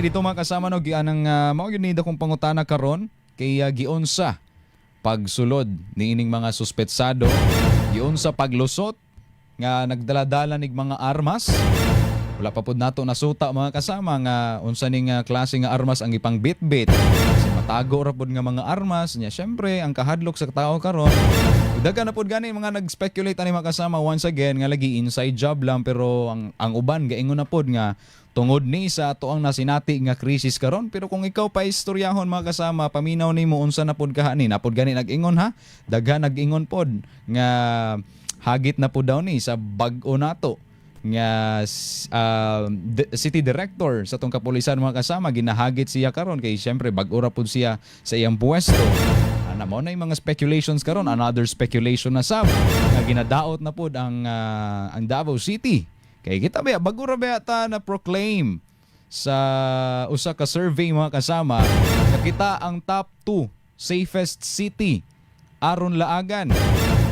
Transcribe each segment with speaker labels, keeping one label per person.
Speaker 1: Gani dito mga kasama no gianang mao gyud ni akong pangutana karon kay giunsa pagsulod ni ining mga suspetsado, giunsa paglusot nga nagdala-dala nig mga armas. Wala pa pud nato nasuta mga kasama nga unsa ning klase nga armas ang ipang bitbit. Kasi matago ra pud nga mga armas nya syempre ang kahadlok sa tao karon. Dagan na pud gani mga nag-speculate ani mga kasama once again nga lagi inside job lang pero ang uban gaingon na pud nga tungod ni sa ato ang nasinati nga krisis karon. Pero kung ikaw pa istoryahon mga kasama, paminaw nimo unsa na pud kahani napod gani nag-ingon ha, daghan nag-ingon pod nga hagit na pud daw ni sa bag-o nato nga city director sa tong kapulisan mga kasama, ginahagit siya karon kay syempre bag-o ra pud siya sa iyang pwesto. Ana mo na yung mga speculations karon, another speculation na sab nga ginadaot na pud ang Davao City. Kay kita ba bago ra ba ta na proclaim sa usa ka survey mga kasama nakita ang top 2 safest city aron laagan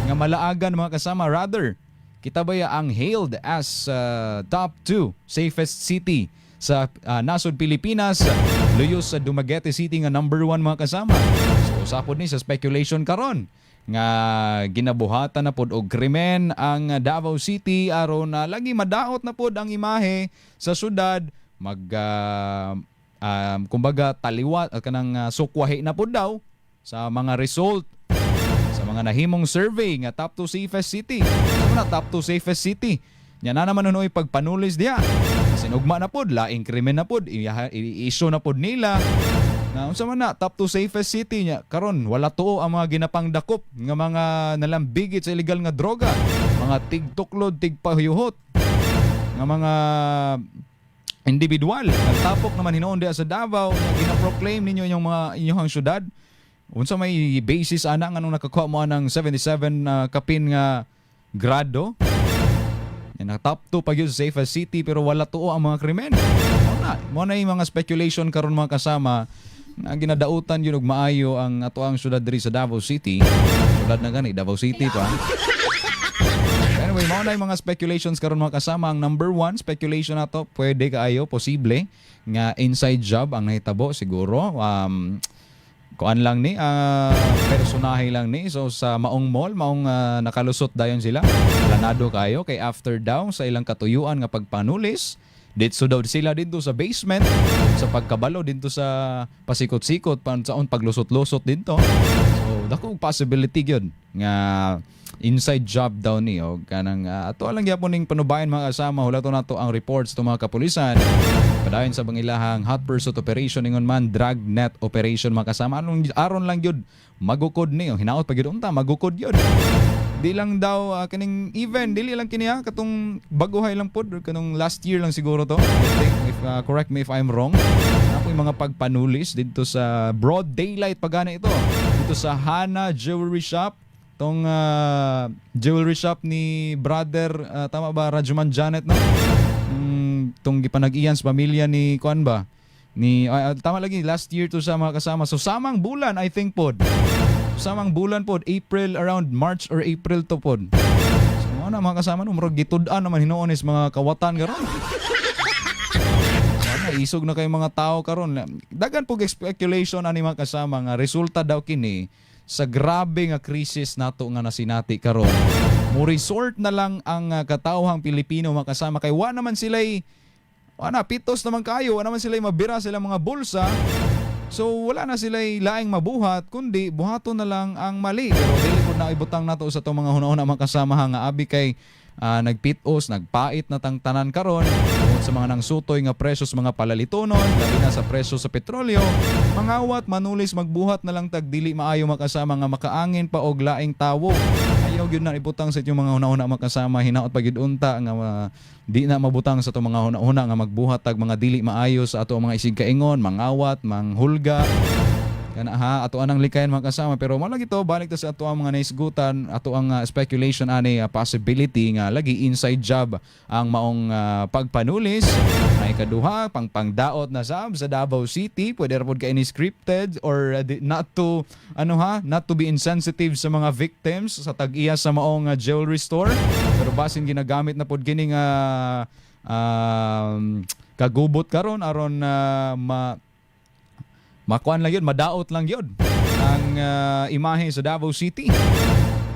Speaker 1: nga malaagan mga kasama, rather kita ba ang hailed as top 2 safest city sa nasod Pilipinas, luyos sa Dumaguete City nga number 1 mga kasama. So usapod ni sa speculation karon nga ginabuhatan na pod og krimen ang Davao City aron na lagi madaot na pod ang imahe sa syudad, kumbaga taliwat at kanang sukwahi na pod daw sa mga result sa mga nahimong survey nga top 2 safest city. Ano na top 2 safest city? Nya na naman nunoy pagpanulis diha. Sinugma na pod, laing krimen na pod, i-issue na pod nila. Na unsa man na top 2 safest city nya karon wala tuo ang mga ginapangdakop nga mga nalambigit sa illegal nga droga, mga tigtuklod, tigpahuyuhot nga mga individual nagtapok naman hinuon diha sa Davao nga gina-proclaim ninyo inyong syudad. Unsa may basis ana nga nung nakakuha mo ng 77 kapin nga grado? Yan, top 2 pag yun sa safest city pero wala tuo ang mga krimen. Mo na yung mga speculation karon mga kasama na ginadautan yun og maayo ang ato ang syudad diri sa Davao City. Syudad na gani Davao City pa. Anyway, mo na yung mga speculations karon mga kasama. Ang number 1 speculation nato, pwede kaayo posible nga inside job ang nahitabo siguro. Kuan lang ni personahe lang ni, so sa maong mall maong nakalusot dayon sila, planado kayo kay after daw sa ilang katuyuan nga pagpanulis dito daw sila dito sa basement sa pagkabalo dito sa pasikot-sikot saon paglusot-lusot dito. So dako possibility gyud nga inside job daw ni og kanang ato lang gyapon ning panubayan mga kasama, hulato nato ang reports to mga kapulisan padayon sa bangilahang hot pursuit operation ingon man dragnet operation mga kasama. Aron lang gyud magukod ni hinaot pag gyud unta magukod gyud. Di lang daw kaning even dili lang kini katong baguhay lang pod kanong last year lang siguro to. I think if correct me if I'm wrong. Apoy mga pagpanulis dito sa broad daylight pagana ito. Dito sa Hana Jewelry Shop, tong jewelry shop ni brother tama ba Rajuman Janet no? Tong gipanag-iyan sa pamilya ni kuan ba? Ni tama lagi last year to sa mga kasama. So samang bulan I think pod. Samang bulan pod, April, around March or April to pod. So ano mga kasama no, murag gitud-an naman hinuon is mga kawatan karon. Sana isog na kay mga tao karon. Dagan pug speculation ani mga kasama nga resulta daw kini sa grabe nga krisis nato nga nasinati karon. Mo resort na lang ang katawhang Pilipino mga kasama kay wa naman sila'y pitos naman kayo, wa naman sila'y mabira sila mga bulsa. So wala na sila'y laing mabuhat kundi buhaton na lang ang mali. Pero dili po na ibutang nato sa itong mga hunahuna mga kasama nga abi kay nagpitos, nagpait na tang tanan karon sa mga nangsutoy nga presyo sa mga palalitonon, labi na sa presyo sa petrolyo. Mangawat, manulis, magbuhat na lang tag dili maayo makasama nga makaangin pa og laing tawo. Ayaw gyud na ibutang sa inyong mga hunahuna makasama, hinaot pa gyud unta nga di na mabutang sa itong mga hunahuna nga magbuhat tag mga dili maayo sa ato mga isig kaingon, mangawat, manghulga. Kana ato anang likayan mga kasama, pero malagi to balik ta sa ato ang mga naisgutan, ato ang speculation ani possibility nga lagi inside job ang maong pagpanulis. Ay kaduha pangdaot na sa Davao City, pwede ra pod ka ini scripted or not to not to be insensitive sa mga victims sa tag-iya sa maong jewelry store, pero basin ginagamit na pod kining kagubot karon aron makuan lang yun, madaot lang yun ang imahe sa Davao City.